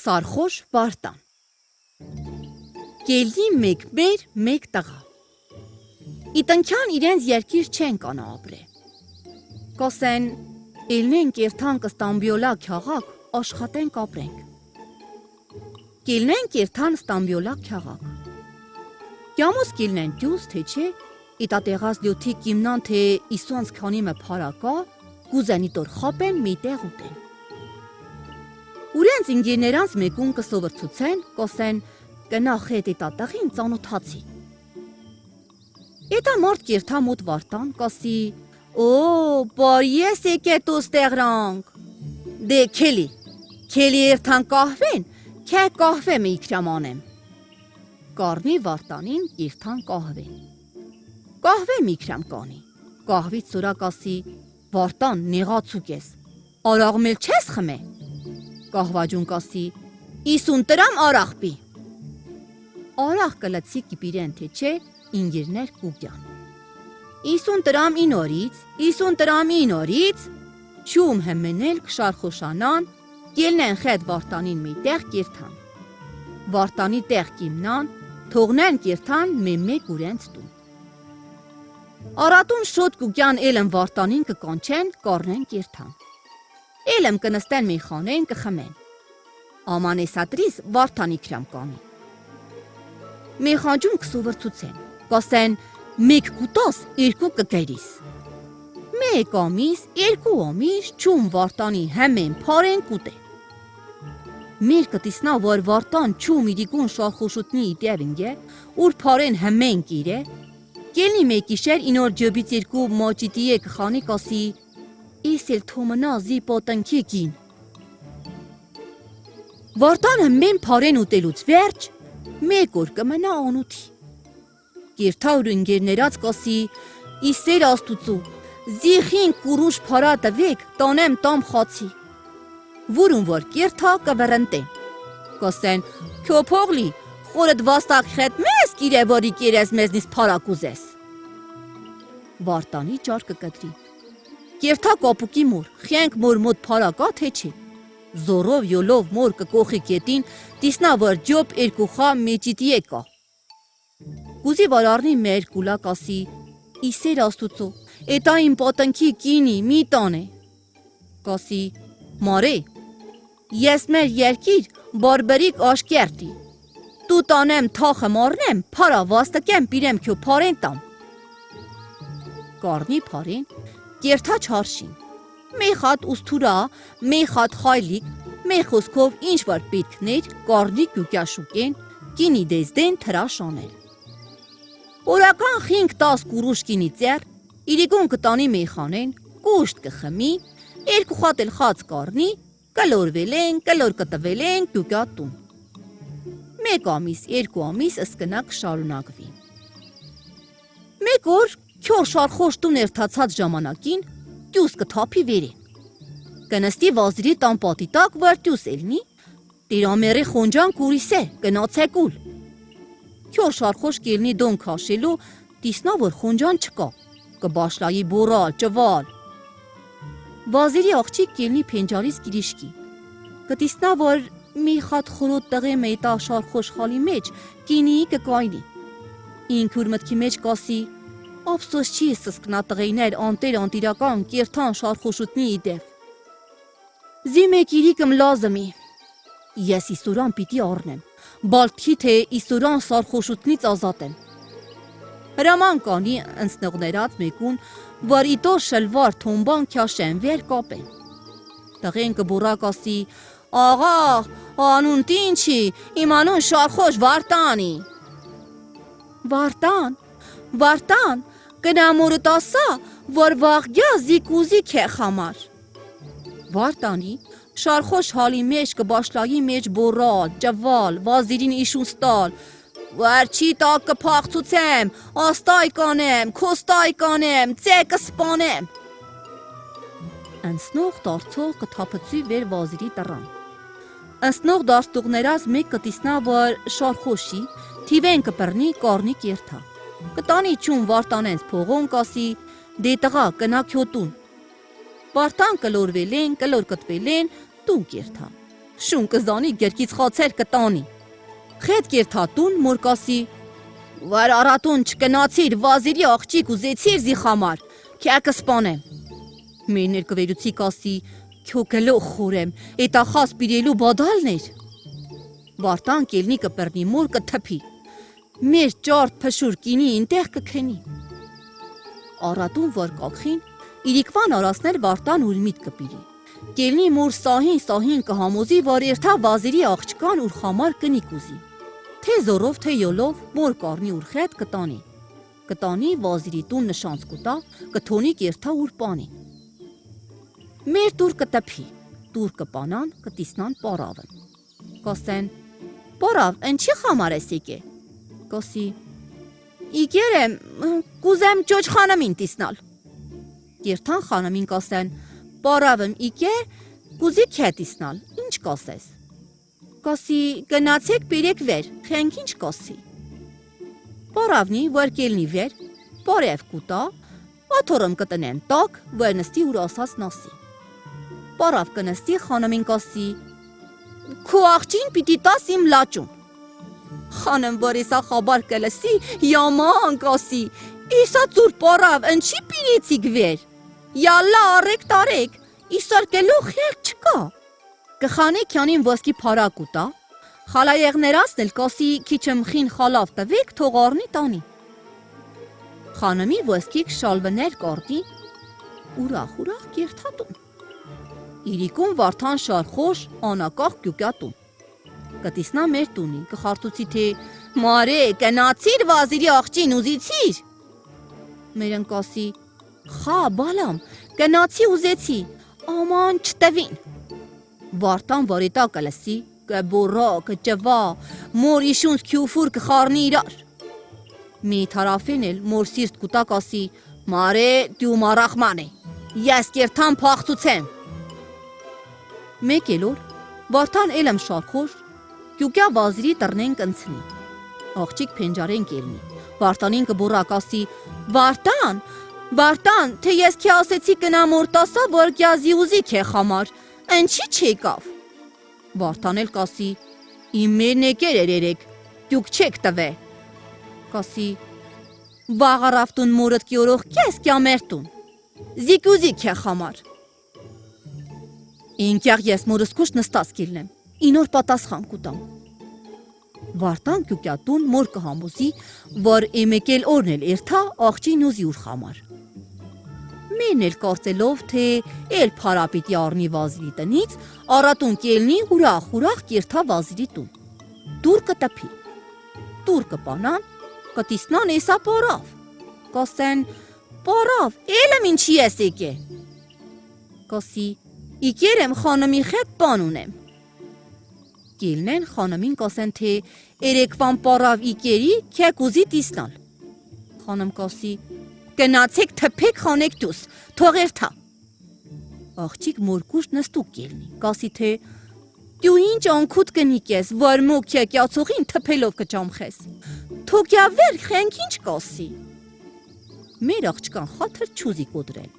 Սարխոշ Վարդան Կելնի մեկ մեր, մեկ տղա Իտնքյան իրենց երկիր չեն կանա ապրե Կոսեն Էլնեն կերթան կստամբյոլա քյաղակ աշխատենք ապրենք Կելնեն կերթան ստամբյոլա քյաղակ Կյամոս կելնեն դյուս թե չէ Իտատեղած լյոթի կիմնան թե իսոնց քանիմը փարակա Գուզանի տոր խապեն միտեղ ուտեն Ուրենց ինգեներանց մեկուն կսովրցուցեն, կոսեն կնախ հետ ետատեղին ծանոթացի Էտա մարդ կերթա մոտ Վարդան, կասի Օ, բար ես եկետ ուստեղրանք Դե քելի երթան կահվեն, քե կահվե մի իքրամանեմ Կարնի Վարդանին կերթան կահվեն Կահվե մի իքրամ կանի Կահվից սորա կասի Վարդան նեղացուկ ես Արաղմել չես խմե Կահվաջուն կասի Իսուն տրամ արաղ պի Արաղ կլացի կիպիրեն թե չէ ինգիրներ կուգյան Իսուն տրամ ինորից Չում հեմենել կշարխոշանան Կելնեն խետ Վարդանին մի տեղ կերթան Վարդանի տեղ կիմնան Թողնեն կերթան մեկ ուրենց տուն Արատուն շոտ կուգյան էլմ Վարդանին կկանչեն կարնեն կերթան Էլմ կնստեն մի խանեն կխմեն Ամանեսատրիս Վարդանի քրամ կանի Մեխանջուն կսովրցուցեն Կասեն մեկ կուտաս երկու կկերիս Մեկ ամիս, երկու ամիս Չում Վարդանի հեմեն պարեն կուտե Մեր կտիսնա որ Վարդան չում իրիկուն շարխոշուտնի իտևինգե Ուր պարեն հեմեն կիրե Կելնի մեկիշեր ինոր ջոբից երկու մաճիտիե կխանի կասի Իսել թոմնա զի պոտնքի կին Վարդանը մեն պարեն ուտելուց վերջ Մեկ որ կմնա անութի Կերթա ուր ինգերներած կասի Իսեր աստուծու Զիխին կուրուշ պարա տվեք տանեմ տամ խացի Որուն որ կերթա կվրնտեն Կասեն քո փողլի Խորդ վաստակ խետ մեզ կիրե որի կերես մեզնից պարակ ուզես Վարդանի ճար կկտրի Կերթա կապուկի մոր Խենք մոր մոտ պարակա թե չէ Զորով յոլով մոր կկոխի կետին Տիսնա որ ջոբ երկուխա մեջիտի եկա Կուզի որ արնի մեր կուլա կասի Իսեր աստուծո Էտա իմ պոտնքի կինի մի տան է Կասի Մարե Ես մեր երկիր բարբերիկ աշկերտի Տու տանեմ թախը մարնեմ Պարա վաստակեմ պիրեմ քյո պարեն տամ Կարնի պարեն Կերթա չարշին Մի խատ ուսթուրա Մի խատ խայլիկ Մի խոսքով ինչ որ պետքներ Կարնի կյուկյաշուկեն Կինի դեզդեն թրաշ անել Օրական 5-10 կուրուշ կինի ծեր Իրիկուն կտանի մեխանեն Կուշտ կխմի Երկու խատ էլ խած կարնի Կլորվել կտվել կյուկյատուն Մեկ ամիս, երկու ամիս ըսկնակ շարունակվի Մեկ որ քյոր շարխոշտուն երթացած ժամանակին Տյուս կթապի վերեն Կնստի վազիրի տան պատի տակ վար տյուս էլնի Տիրամերի խոնջան կուրիս է կնացեք ուլ Քյոր շարխոշ կելնի դոն կաշելու Տիսնա որ խոնջան չկա Կբաշլայի բորալ, ճվալ Վազիրի աղջիկ կելնի պենջարից գիրիշկի Կտիսնա որ մի խատ խորոտ տղե մեյտա շարխոշ խալի մեջ կինիի կկայնի Ինքուր մտքի մեջ կասի Ափսոս չի սսկնա տղեյներ անտեր անտիրական կերթան շարխոշուտնի իդև Զի մեկ իրիկմ լազմի Ես իսուրան պիտի առնեմ Բալթքի թե իսուրան շարխոշուտնից ազատեմ Հրաման կանի ընցնողներած մեկուն Որ իտոր շլվար թոմբան քյաշեն վեր կապեն Տղեն կբուրա կասի Աղա, անուն տինչի, իմ անուն շարխոշ Վարդանի Վարդան, կնամորդ ասա, որ վաղգյա զիկուզի քեխ համար Վարդանի, շարխոշ հալի մեջ կբաշլայի մեջ բորալ, ճվալ, վազիրին իշուն ստալ Վարչի տակ կպաղցուցեմ, աստայ կանեմ, քոստայ կանեմ, ծեկը սպանեմ Ընցնող դարձող կթապծի վեր վազիրի տրան Ընցնող դարձտուղներած մեկ կտիսնա որ շարխոշի Թիվեն կպրնի կարնի կերթա Կտանի չում Վարդանենց փողոն կասի Դե տղա կնա քյոտուն Վարդան կլոր կտվել են տուն կերթա շուն կզանի գերկից խացեր կտանի։ Խետ կերթատուն մորկասի, վար արատուն չկնացիր վազիրի աղջիկ ուզեցիր զի խամար, քյա կսպանեմ։ Մեր ներկվերուցի կասի, քյո գլոխ խորեմ, էտա խաս պիրելու բադալներ։ Վարտան կելնի կպերնի մոր կթփի, մեր ճարդ փշուր կինի ինտեղ կքնի։ Արատուն վար կակխին, իրիկվան արասներ վարտան ուր միտ կպիրի։ Կելնի մոր սահին կհամոզի, որ երթա վազիրի աղջկան ուր խամար կնի կուզի։ Թե զորով, թե յոլով մոր կարնի ուր խետ կտանի։ Կտանի վազիրի տուն նշանց կուտա, կթոնի կերթա ուր պանի։ Մեր տուր կտփի, տուր կպանան, կտիսնան պարավն։ Կասեն, պարավ, ընչի խամար ես եկե։ Կասի, իգեր եմ, կուզեմ ճոճ խանամին տիսնալ։ Կերթան խանամին կասեն, պարավն իկե, կուզի քե տիսնալ, ինչ կասես։ Կասի, գնացեք պիրեք վեր, խենք ինչ կասի։ Պարավնի, որ կելնի վեր, պարև կուտա, աթորում կտնեն տակ, որ նստի ուր ասած նասի։ Պարավ կնստի խանամին կասի, քո աղջին պիտի տաս իմ լաճուն։ Խանեմ, որ իսա խաբար կլսի, yaman կասի, իսա ծուր պարավ, ընչի պիրեցիք վեր։ Yalla արեք տարեք, իսար կելող խելք չկա։ Կխանի քյանին ոսկի փարակ ուտա, խալայեղներասն էլ կասի քիչմ խին խալավ տվեք թող առնի տանի։ Խանամի ոսկիք շալվներ կարտի, ուրախ կերթատուն։ Իրիկուն վարդան շարխոշ անակաղ գյուկյատուն։ Կտիսնա մեր տունի, կխարծուցի թե մարե կնացիր վազիրի աղջին ուզիցիր։ Մերն կասի խա բալամ, կնացի ուզեցի, աման չտվին։ Վարտան վարիտա կլսի, կբորա, կճվա, մոր իշունց քյուֆուր կխարնի իրար։ Մի թարավեն էլ մոր սիրտ կուտա կասի, մարե դու մարախման է, ես կերթան փախծուցեմ։ Մեկ էլոր, վարտան էլմ շարխոր, կյուկյա վազիրի տրնեն կնցնի, աղջիկ պենջարեն կելնի, վարտանին կբորա կասի, Վարտան, թե ես քե ասեցի կնամ օրտասա, որ գյազի ուզի քե խամար, ընչի չեկավ։ Վարտան էլ կասի, իմ մեր նեկեր երեք, դուք չեք տվե։ Կասի, վաղարավտուն մորդ կյորող կես կյա մերտուն, զիկուզի քե խամար։ Ինքյաղ ես մորս կուշ նստած կիլնեմ, ինոր պատասխան կուտամ։ Վարտան կյուկյատուն մոր կհամոզի, որ էմեկել օրն էլ երթա աղջին ուզի ուր խամար։ Մեն էլ կարծելով, թե էլ պարապիտի արնի վազիրի տնից, արատուն կելնի ուրախ կերթա վազիրի տուն։ Դուր կտպի, դուր կպանան, կտիսնան էսա պարավ։ Կասեն, պարավ, էլմ ինչի ես եկե։ Կասի, իկեր եմ խանամի խետ պան ունեմ։ Կելնեն խանամին կասեն, թե երեկվան պարավ իկերի քեք ուզի տիսնալ։ Խանամ կասի, կնացեք թփեք խանեք դուս, թող երթա։ Աղջիկ մորկուշ նստուկ կելնի, կասի թե դու ինչ անքուտ կնիկ ես, որ մոք եկյացողին թփելով կճամխես։ Թող յավեր խենք ինչ կասի։ Մեր աղջկան խաթր չուզի կոդրել,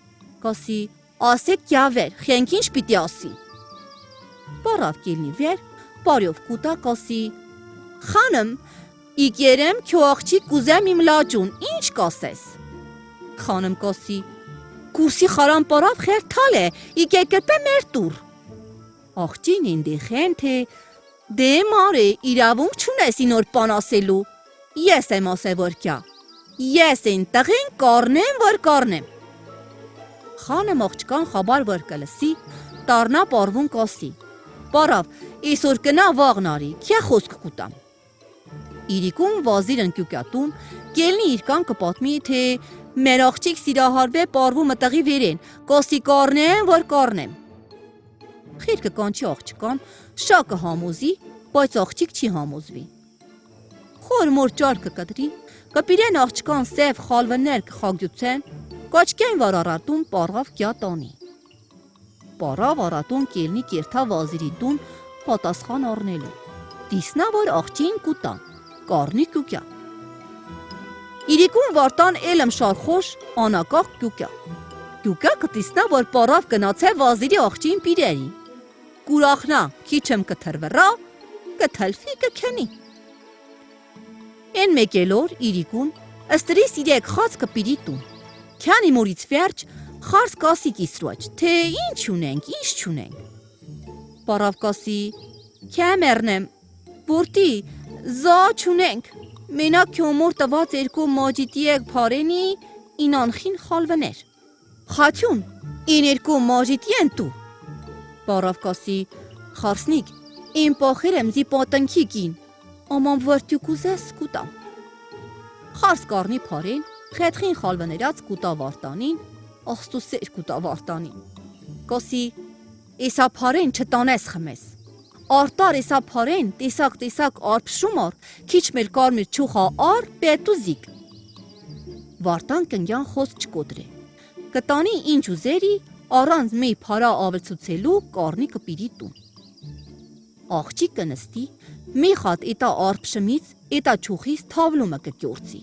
կասի ասեք յավեր, խենք ինչ պիտի ասի։ Պարավ կելնի վեր, պարյով կուտա կասի, խանմ, իկերեմ քո աղջիկ կուզեմ իմ լաճուն, ինչ կասես։ Խանմ կասի, կուրսի խարան պարավ խերթալ է, իկե կրպե մեր տուր։ Աղջին ինդիխեն, թե դե մարե իրավունք չունես ինոր պան ասելու, ես եմ ասե որ կյա, ես են տղեն կարնեմ որ կարնեմ։ Խանմ աղջկան խաբար որ կլսի, տարնա պարվուն կասի, պարավ, իսոր կնա վաղնարի, քյա խոսք կուտամ։ Իրիկուն վազիրն կյուկյատուն, կելնի իրկան կպատմի, թե մեր աղջիկ սիրահարվե պարվու մտղի վերեն, կասի կարնեմ, որ կարնեմ։ Խիրկը կանչի աղջկան, շակը համոզի, բայց աղջիկ չի համոզվի։ Խոր մոր ճար կկտրի, կպիրեն աղջկան սև խալվներ կխագյուցեն, կաչկեն վար արատուն պարավ կյա տանի։ Պարավ արատուն կելնի կերթա վազիրի տուն պատասխան առնելու, տիսնա որ աղջին կուտան, կարնի կյուկյա։ Իրիկուն վարտան էլմ շարխոշ անակաղ կյուկյա։ Կյուկյա կտիսնա որ պարավ կնացե վազիրի աղջին պիրերի։ կուրախնա, քիչեմ կթրվռա, կթլֆի կքնի։ Են մեկելոր իրիկուն, ըստրիս իրեք խաց կպիրի տուն։ Քյանի մորից վերջ խարս կասի կիսրոջ, թե ինչ ունենք, ինչ չունենք։ Պարավ կասի, քյամ էրնեմ, որտի, զա չունենք, մենակ քյոմոր տված երկու մաջիտի եկ պարենի, ինանխին խալվներ։ Խաչուն, ին երկու մաջիտի են տու։ Պարավ կասի, խարսնիկ, իմ պախերեմ զի պատնքի կին, աման վրտյուք ուզես կուտամ։ Խարս կարնի պարեն, խետխին խալվներած կուտա վարտանին, աղստուսեր կուտա վարտանին։ Կասի, էսա պարեն չտանես խմես։ Արտար էսա պարեն, տեսակ արպշում ար, քիչ մել կարմիր չուխա ար, պետու զիկ։ Վարտան կնգյան խոս չկոդրե։ Կտանի ինչ ուզերի, առանց մի պարա ավելցուցելու կարնի կպիրի տուն։ Աղջի կնստի, մի խատ էտա արպշմից, էտա չուխից թավլումը կկյորցի։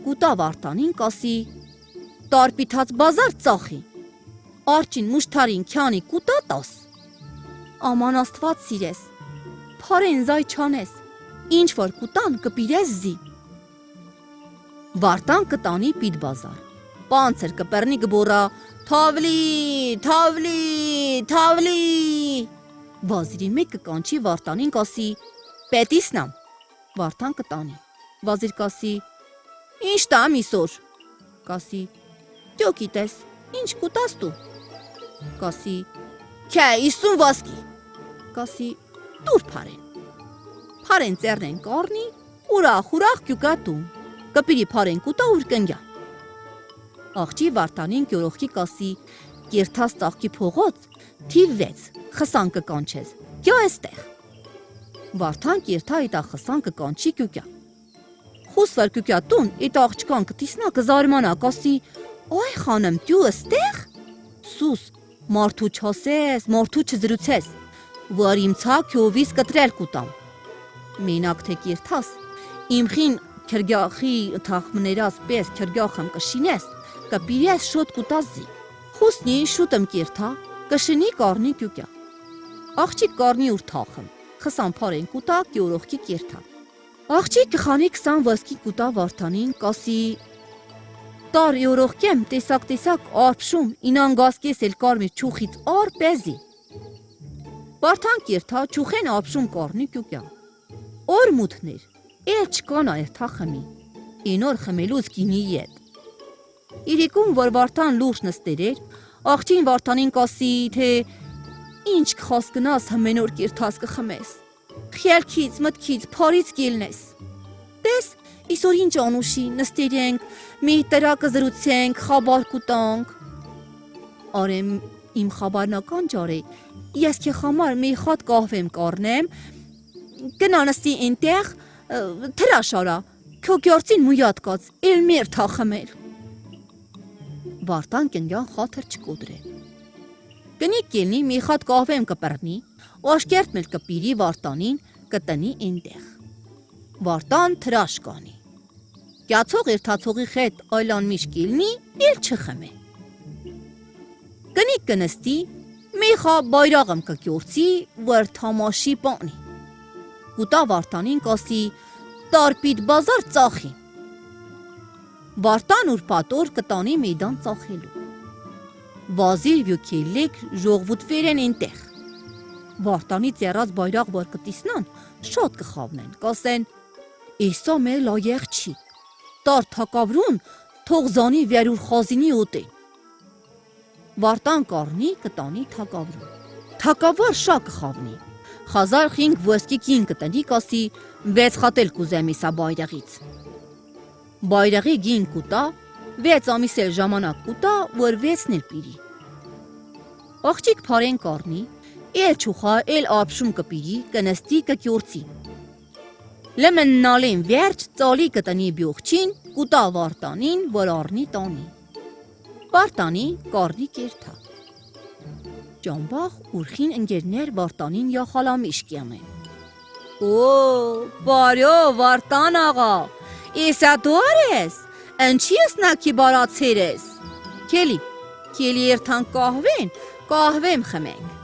Կուտա վարտանին կասի, տարպիթած բազար ծախի, արջին մուշթարին քյանի կուտա տաս։ Աման աստված սիրես, պարեն զայ չանես, ինչ որ կուտան կպիրես զի։ Վարտան կտանի պիտ բազար, պանցր կպերնի գբորա, թավլի, թավլի, թավլի։ Վազիրի մեկ կկանչի վարտանին կասի, պետիսնամ, վարտան կտանի, վազիր կասի, ինչ տամ իսոր, կասի, դյո գիտես, ինչ կուտաս դու, կասի, քյա իսուն վասկի, կասի, դուր պարեն ծերնեն կարնի, ուրախ կյուկա տուն, կպիրի պարեն կուտա ուր կնգյա։ Աղջի վարտանին կյորողքի կասի, կերթաս տաղկի փողոց, թիվ 6, խսան կկանչես, գյա էստեղ։ Վարտան կերթա էտա խսան կկանչի կյուկյա։ Խուսվար կյուկյա տուն, էտա աղջկան կտիսնա կզարմանա, կասի, այ խանեմ դյու էստեղ։ Սուս, մարդու չասես, մարդու չզրուցես, որ իմ ցա քյովիս կտրել կուտամ։ Մենակ թե կերթաս, իմխին քրգախի թախմներած պես քրգախեմ կշինես, կպիրես շոտ կուտազի։ Խուսնի շուտեմ կերթա, կշնի կարնի կյուկյա։ Աղջիկ կարնի ուր թախմ, խսան պարեն կուտա կյորողքի կերթա։ Աղջիկ կխանի 20 վասկի կուտա վարտանին, կասի, տար յորողքեմ տեսակ արպշում, ինան գասկես էլ կարմիր չուխից ար պեզի։ Վարտան կերթա չուխեն ապշում կարնի կյուկյա։ Օր մութներ, էլ չկան այր թախմի, ինոր խմելուց գինի ետ։ Իրիկում, որ վարտան լուրջ նստերեր, աղջին վարտանին կասի, թե ինչ կխաս գնաս հմենոր կերթաս կխմես, խելքից, մտքից, պարից կելնես։ Տես, իսոր ինչ անուշի, նստերենք, մի տրակը զրուցենք, խաբար կուտանք։ Արեմ իմ խաբարնական ջարե, ես քե համար մի խատ կահվեմ կառնեմ, կնանստի ինտեղ, թրաշարա, քո գործին մույատ կաց, էլ մեր թախմել։ Վարտան կնգյան խաթր չկոդրե։ Կնիկ կելնի մի խատ կահվեմ կպրնի, աշկերտ մել կպիրի վարտանին կտնի ինտեղ։ Վարտան թրաշ կանի։ Կյացող երթացողի խետ այլան միշ կելնի, էլ չխմե։ Կնիկ կնստի, մի խա բայրաղմ կկյորցի, որ թամաշի պանի։ Կուտա վարտանին կասի, տարպիտ բազար ծախի։ Վարտան ուր պատոր կտանի մեյդան ծախելու։ Վազիր վյոքելեք ժողվութվեր են ինտեղ։ Վարտանի ծերած բայրաղ որ կտիսնան, շատ կխավնեն, կասեն, էսա մեր լայեղ չի, տար թակավրուն թողզանի վերուր խազինի ոտեն։ Վարտան կարնի կտանի թակավրուն։ Թակավար շա կխավնի, խազար խինք վոսկի կին կտնի կասի, 6 խատել կուզեմ իսա բայրաղից։ Բայրաղի գին կուտա, 6 ամիսել ժամանակ կուտա, որ 6-ն էլ պիրի։ Աղջիկ պարեն կարնի, էլ չուխա, էլ ապշում կպիրի, կնստի կկյորցի։ Լմննալին վերջ ծալի կտնի բյողջին, կուտա վարտանին, որ առնի տանի։ Վարտանի կարնի կերթա։ Ճամբաղ ուրխին ընգերներ վարտանին յախալամիշ կյամեն։ Օ, բարյո վարտան աղա, էսա դու արես, ընչի ես նակի բարացեր ես։ Կելի երթան կահվեն, կահվեմ խմենք։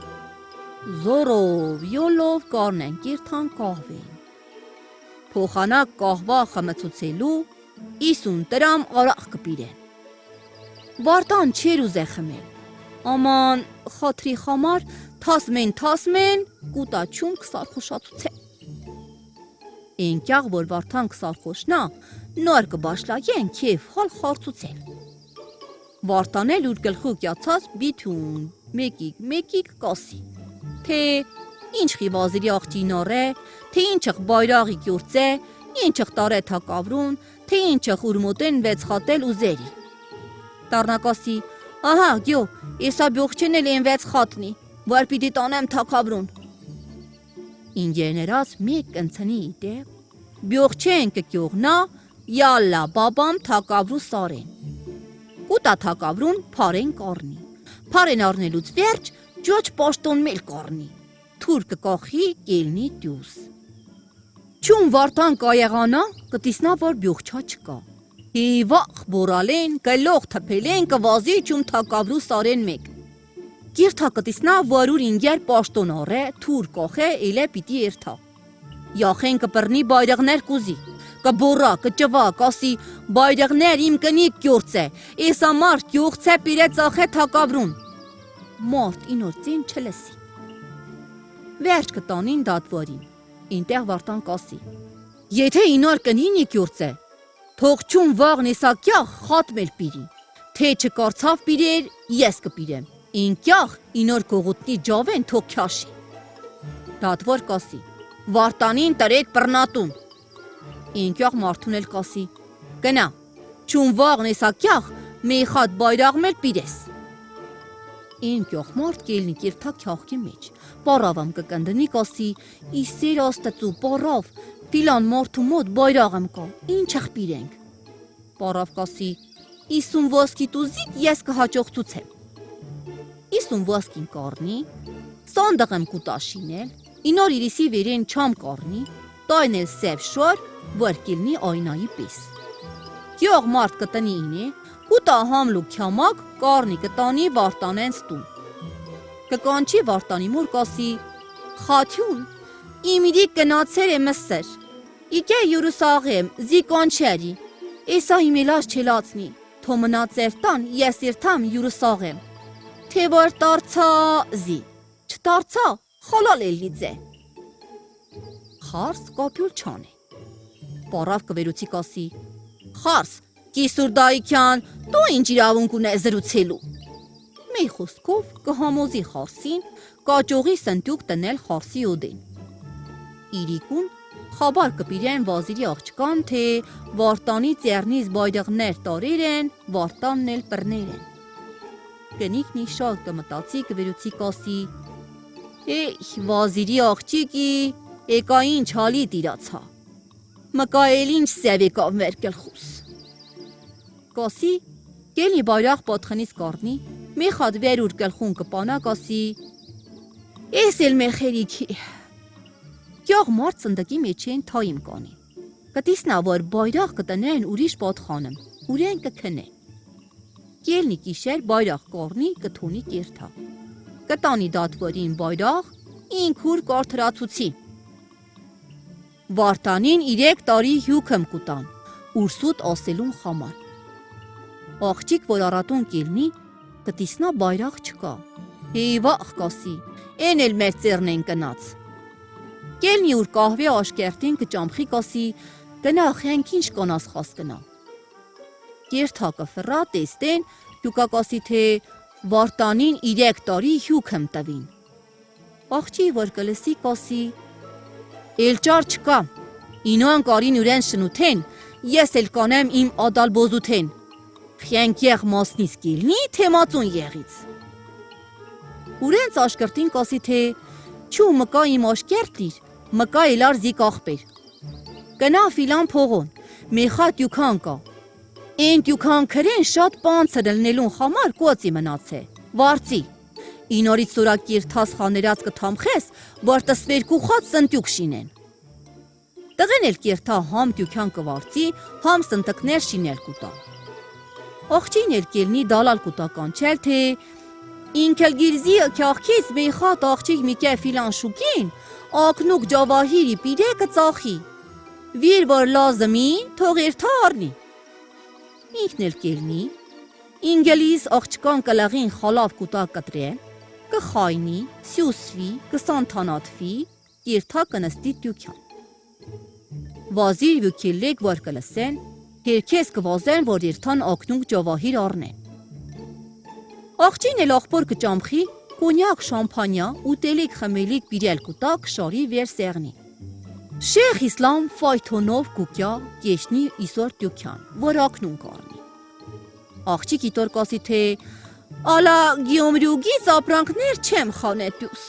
Զորով, յոլով կառնեն կիրթան կահվեն։ Փոխանակ կահվա խմեցուցելու 50 դրամ արախ կպիրեն։ Վարդան չեր ուզե խմել։ Աման խաթրի խամար թասմեն կուտաչում կսարխոշացուցե։ Ենքյաղ որ վարդան կսարխոշնա նոր կբաշլագեն քեվ հալ խարծուցել։ Վարդանել ուր գլխու կյացած բիթուն մեկիկ կասի։ Թե ինչխի վազիրի աղջին է, թե ինչխ բայրաղի կյուրծե, ինչխ տարե թակավրուն, թե ինչխ ուրմոտեն վեց խատել ուզերի։ Տարնակասի, ահա գյո, եսա բյողչեն էլ են վեց խատնի, որ պիտի տանեմ թակավրուն։ Ինգերներած մեկ ընցնի իդեղ, բյողչեն կկյողնա, յալլա բաբամ թակավրու սարեն։ Կուտա թակավրուն պարեն կառնի, պարեն արնելուց վերջ ջոչ պաշտոն մել կառնի, թուր կկախի կելնի դյուս։ Չում վարդան կայեղանա, կտիսնա որ բյողչա չկա։ Հիվախ բորալեն, կլող թպելեն, կվազի չում թակավրու սարեն մեկ։ Կիրթա կտիսնա վարուր ինգեր պաշտոն առե, թուր կոխե, էլե պիտի երթա։ Յախեն կպրնի բայրեղներ կուզի, կբորա, կճվա, կասի, բայրեղներ իմ կնիկ կյորցե, ես ամար կյողցե պիրե ծախե թակավրուն։ Մարդ ինորցին չլսի։ Վերջ կտանին դատվարին, ինտեղ վարդան կասի։ Եթե ինոր կնինի կյորցե, թող չում վաղն եսակյաղ խատմել պիրի, թե չկարցավ պիրեր, ես կպիրեմ, ինքյաղ ինոր կողուտնի ջավեն թող քյաշի։ Դատվար կասի, վարտանին տրեք պրնատուն։ Ինքյաղ մարդուն էլ կասի, կնա, չում վաղն եսակյաղ մեյխատ բայրաղ մել պիրես։ Ինքյաղ մարդ կելնի կիրթա քյաղքի մեջ, պարավամ կկնդնի կասի, իսեր աստծու պարավ, Տիլան մարդու մոտ բայրաղ եմ կա, ինչ եղ պիրենք։ Պարավ կասի, 50 ոսկի տուզիկ ես կհաճողցուցեմ։ 50 ոսկին կառնի, սանդղ եմ կուտաշինել, ինոր իրիսի վերեն չամ կառնի, տայն էլ սև շոր, որ կիլնի այնայի պես։ Կյող մարդ կտնի ինե, կուտա համլու քյամակ, կառնի կտանի վարտանեն ստուն։ Կկանչի վարտանի մոր կասի, խաթյուն, իմիրի կնացեր է մսր, իկե յուրուսաղեմ, զիկանչերի, էսա իմելաշ չելացնի, թո մնացեր տան, ես երթամ յուրուսաղեմ, թե որ տարցա զի, չտարցա, խալալ էլ լիձե։ Խարս կապյուլ չան է, պարավ կվերուցի կասի, խարս, կիսուր դայքյան, դու ինչ իրավունք ունե զրուցելու։ Մեի խոսքով կհամոզի խարսին, կաճողի սնտյուկ տնել խարսի ոդեն։ Իրիկուն խաբար կպիրեն վազիրի աղջկան, թե վարտանի ծերնից բայրեղներ տարեր են, վարտանն էլ պրներ են։ Կնիկնի շատ կմտացի կվերուցի կասի, վազիրի աղջիկի, եկա ինչ հալի տիրացա, մկա էլ ինչ սև եկավ մեր գլխուս։ Կասի, կելնի բայրաղ պատխնից կառնի, մի խատ վեր ուր գլխուն կպանա կասի, ես էլ մեր խերիքի։ Կյող մարդ սնդկի մեջ են թայիմ կանի, կտիսնա որ բայրաղ կտնեն ուրիշ պատխանım, ուրեն կքնեն։ Կելնի կիշեր բայրաղ կառնի կթոնի կերթա, կտանի դատվարին բայրաղ, ինքուր կարդրացուցի։ Վարտանին 3 տարի հյուքըմ կուտան, ուրսուտ ասելուն խամար։ Աղջիկ որ առատուն կելնի, կտիսնա բայրաղ չկա, հեյվախ կասի, են էլ մեր ծերն են կնաց։ Կելնի ուր կահվե աշկերտին կճամխի կասի, գնախ հենք ինչ կանաս խաս կնա։ Կերթակը ֆռա տեստեն, հյուկա կասի թե վարտանին 3 տարի հյուքըմ տվին։ Աղջի որ կլսի կասի, էլ ճար չկա, ինոն կարին ուրեն շնութեն, ես էլ կանեմ իմ ադալբոզութեն, խենքեղ մասնիս կիլնի թեմացուն եղից։ Ուրենց աշկրտին կասի թե, չու մկա իմ աշկերտիր, մկա էլար զիկ աղպեր։ Կնա ֆիլան փողոն, մեխա տյուքան կա։ Են տյուքան քրեն շատ պանցր լնելուն խամար կոծի մնաց է, վարծի։ Ինորից սորակիր թաս խաներած կթամխես, որ տսվերկու խատ սնտյուք շինեն։ Տղեն էլ կերթա համ տյուքան կվարծի, համ սնտկներ շինել կուտա։ Աղջին էլ կելնի դալալ կուտա կանչել, թե ինքել գիրզիը քյախքից մեխատ աղջիկ մի կե ֆիլան շուկին, ակնուկ ջավահիրի պիրե կծախի, վիր որ լազմի թող երթա առնի։ Ինքն էլ կելնի, ինգելիս աղջկան կլաղին խալավ կուտա կտրեն, կխայնի, սյուսվի, կսանթանատվի, երթա կնստի տյուքյան։ Վազիր վյքելեք որ կլսեն, հերքես կվազեն որ երթան ակնուկ ջավահիր առնեն։ Աղջին էլ աղբոր կճամխի, կոնյակ շամփանյա, ուտելիք խմելիք բիրել կուտակ շարի վեր սեղնի։ Շեխ Իսլամ ֆայթոնով կուկյա կեշնի իսոր տյուքյան, որ ակնունք առնի։ Աղջիկ իտոր կասի թե ալա գյոմրյուգից ապրանքներ չեմ խանետյուս։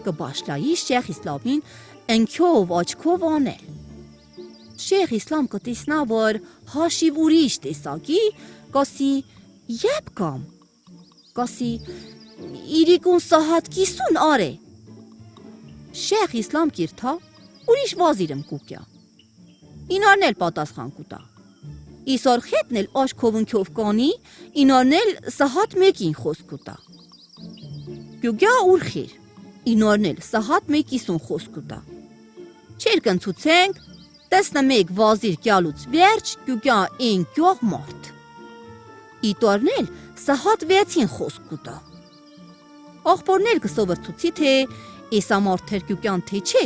Կբաշլայի Շեխ Իսլամին ընքյով աչքով անել։ Շեխ Իսլամ կտեսնա որ հաշիվ ուրիշ տեսակի, կասի եբ կամ, կասի իրիկուն սահատ կիսուն արե։ Շեխ Իսլամ կիրթա, ուրիշ վազիրմ կուկյա։ Ինարն էլ պատասխան կուտա։ Իսոր խետն էլ աշքով ընքյով կանի, ինարն էլ սահատ մեկին խոսք կուտա։ Գյուգյա ուրխիր, ինարն էլ սահատ մեկիսուն խոսք կուտա։ Չեր կնցուցենք, տեսնը մեկ վազիր կյալուց վերջ, գյուգյա են գյող մարդ։ Իտորն էլ սահատ վեցին խոսք կուտա։ Աղբորներ կսովրցուցի թե էսա մարդեր գյուգյան թե չէ,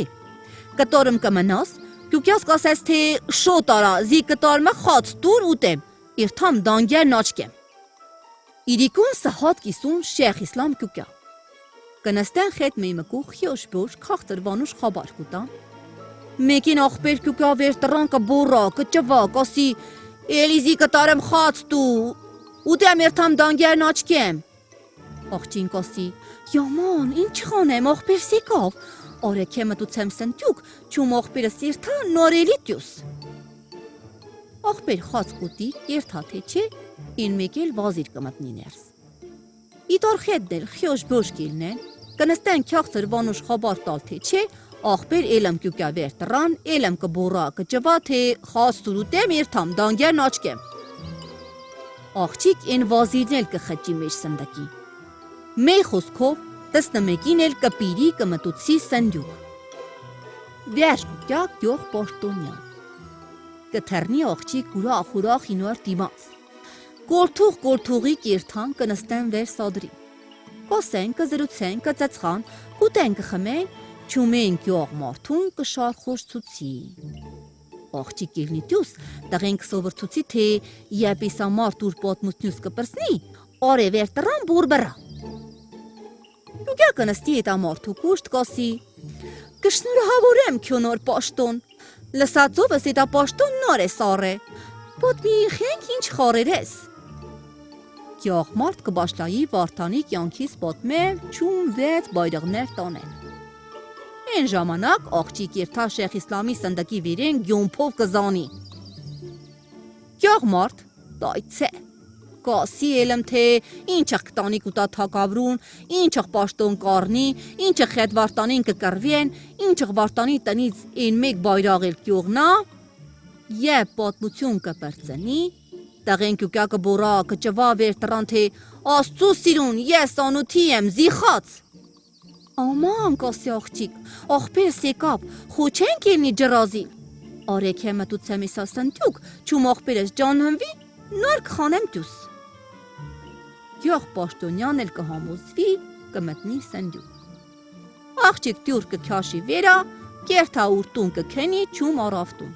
կտորմ կմնաս, գյուգյաս կասես թե շոտ արա, զի կտարմը խաց տուր ուտեմ, իրթամ դանգերն աչկեմ։ Իրիկուն սահատ կիսուն Շեխ Իսլամ գյուգյա։ Կնստեն խետ մեյմկու խյոշ բոշ քաղցր վանուշ խաբար կուտան։ Մեկին աղբեր գյուգյա վեր տրան կբորա, կճվա, կասի էլիզի կտարմ խաց տու, ուտեմ իրթամ դանգերն աչկեմ։ Աղջին կասի, յաման, ինչ խանեմ, աղբեր սեկավ, արեք է մտուցեմ սնտյուկ, չում աղբերը սիրթա նորելի տյուս։ Աղբեր խաց կուտի, երթա թե չէ, ին մեկ էլ վազիր կմտնի ներս։ Իտոր խետն էլ խյոշ բոշ կիլնեն, կնստեն քյախցր վանուշ խաբար տալ թե չէ, աղբեր էլմ կյուկյա վեր տրան, էլմ կբորա, կճվա թե խաց տուր ուտեմ, երթամ դանգերն աչկեմ։ Աղջիկ են վազիրն էլ կխճի մեջ սնդակի։ Մեյ խոսքով տեսնը մեկին էլ կպիրի կմտուցի սնդյուկ։ Վերջ կուկյա գյող պաշտոնյան։ Կթերնի աղջիկ ուրախ ինոր դիմաց։ Գորթուղի կիրթան կնստեն վեր սադրի։ Կոսեն, կզրուցեն, կծծխան, կուտեն կխմեն, չումեն գյող մարդուն կշարխոշ ցուցի։ Աղջիկ իրնի տյուս, տղեն կսովրցուցի թե եպիսա մարդ ուր պատմութնյուս կպրսնի, արե վեր տրան բուրբրա։ Գյուգյա կնստի էտա մարդու կուշտ կասի, կշնորհավորեմ քյոնոր պաշտոն, լսածովս էտա պաշտոն նոր է սարե, պոտ մի խենք ինչ խարեր ես։ Գյող մարդ կբաշլայի վարդանի կյանքից պատմել, չում վեց բայրղներ տանել։ Են ժամանակ աղջիկ երթա Շեխ Իսլամի սնդակի վիրեն գյոմփով կզանի։ Գյող մարդ դայցե, կասի էլմ թե ինչը կտանի կուտա թակավրուն, ինչը պաշտոն կարնի, ինչը խետ վարտանին կկրվեն, ինչը վարտանի տնից են մեկ բայրաղ էլ կյողնա, եվ պատմություն կպրծնի, տղեն կյուկյա կբորա, կճվա վեր տրան թե աստծու սիրուն, ես անութի եմ, զիխաց։ Աման կասի աղջիկ, աղբերս եկավ, խոչ ենք ելնի ջրազին։ Արեք է մտուցեմ իսա սնտյուկ, չում աղբերս ջանհնվի, նոր կխանեմ տյուս։ Գյող պաշտոնյան էլ կհամոզվի, կմտնի սնդյուկ։ Աղջիկ տյուր կքյաշի վերա, կերթա ուրտուն կքենի, չում առավտուն։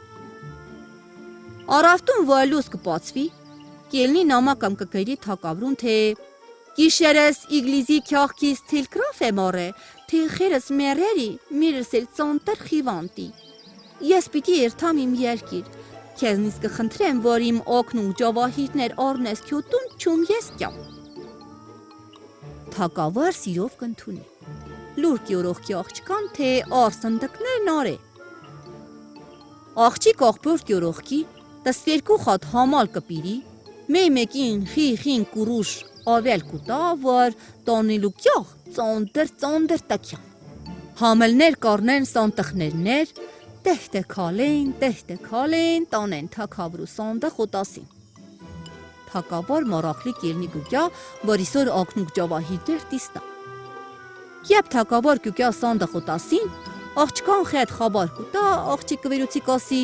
Առավտուն վայլուս կպացվի, կելնի նամակամ կգերի թակավրուն թե Գիշերս իգլիզի քյախքից թիլկրաֆ եմ արե, թե խերս մերերի, միրս էլ ծանտր խիվանտի։ Ես պիտի երթամ իմ երկիր, քեզնից կխնդրեմ, որ իմ օգնուն ջավահիրներ առնես քյոտուն, չում ես կյամ։ Թակավար սիրով կընդունի, լուր կյորողքի աղջկան, թե արսնդկներն արե։ Աղջիկ աղբոր կյորողքի, տսվերկու խատ համալ կպիրի, մեյ մեկին խին կուրուշ ավել կուտա, որ տանիլու կյող ծոնդր տակյան։ Համելներ կարնեն սանտխներներ, տեհտե քալեն, տանեն թակավրու սանդը խոտասին։ թակավոր մառախլի կելնի գուկյա, որ իսոր ակնուկ ջավահիրդեր տիստա։ Եբ թակավոր գուկյա սանդը խոտասին, աղջկան խետ խաբար կուտա, աղջիկ կվերուցի կասի,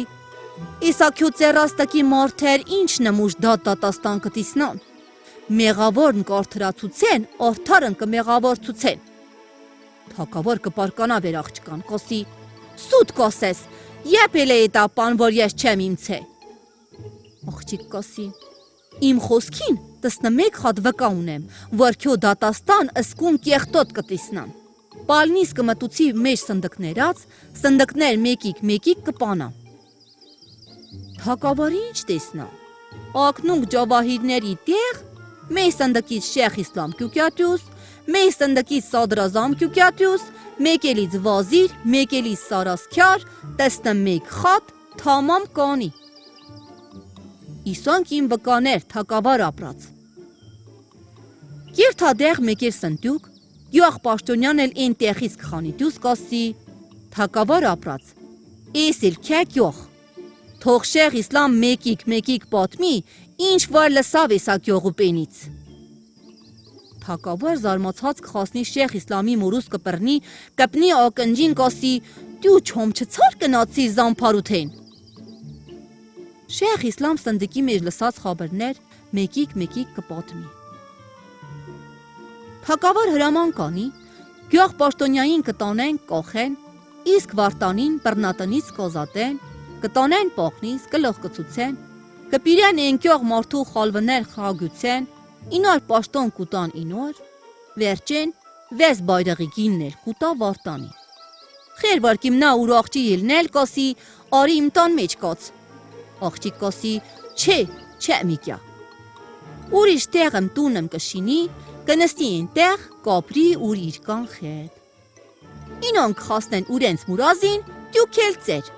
իսակյու ծերաստակի մարդեր ինչ նմուշ դատաստան կտիսնան, մեղավորն կարդրացուցեն, արդարն կմեղավոր ցուցեն։ Թակավոր կպարկանա վեր աղջկան, կասի, սուտ կասես, եբ էլ է տապան, որ ես չեմ իմցե։ Աղջիկ կասի, իմ խոսքին 11 հատ վկա ունեմ, որ քյո դատաստան ըսկում կեղտոտ կտիսնան։ Պալնիս կմտուցի մեջ սնդկներած, սնդկներ մեկիկ կպանա։ Թակավորի ինչ տեսնա։ Ակնունք ջավահիրների տեղ, մեկ սնդկից Շեխ Իսլամ Կյուկյատյուս, մեկ սնդկից Սադրազամ Կյուկյատյուս, մեկ էլից վազիր, մեկ էլից Սարասքյար, 11 խատ, թամամ կանի։ Իսոնք իմ վկաներ թակավոր ապրած։ Կիրթադեղ մեկ էր սնդուկ, գյուղ պաշտոնյան էլ են տեղից կխանի դյուս կասի, թակավոր ապրած, ես էլ քե գյուղ, թող Շեխ Իսլամ մեկիկ պատմի, ինչ վար լսավ էսա գյուղու պենից։ Թակավոր զարմացած կխասնի Շեխ Իսլամի մուրուս կպրնի, կպնի ակնջին կասի, դու չոմ չցար կնացի զամփարութեն։ Շեխ Իսլամ սնդիկի մեջ լսած խաբերներ մեկիկ կպատմի։ Թակավոր հրաման կանի, գյուղ պաշտոնյային կտանեն կոխեն, իսկ վարտանին բռնատնից կոզատեն, կտանեն պողնից, կլող կցուցեն, կպիրեն ենքյող մարդու խալվներ խաղագուցեն, ինար պաշտոն կուտան ինոր, վերջեն վես բայրեղի գիններ կուտա վարտանի։ Խեր որ կիմնա ուր աղջի ելնել կասի, արի իմ տան մեջ կաց։ Աղջիկ կասի, չէ միկյա։ Ուրիշ տեղմ տունմ կշինի, կնստի ենտեղ, կապրի ուր իր կան խետ։ Ինոնք խասնեն ուրենց մուրազին, դյուք էլ ծեր։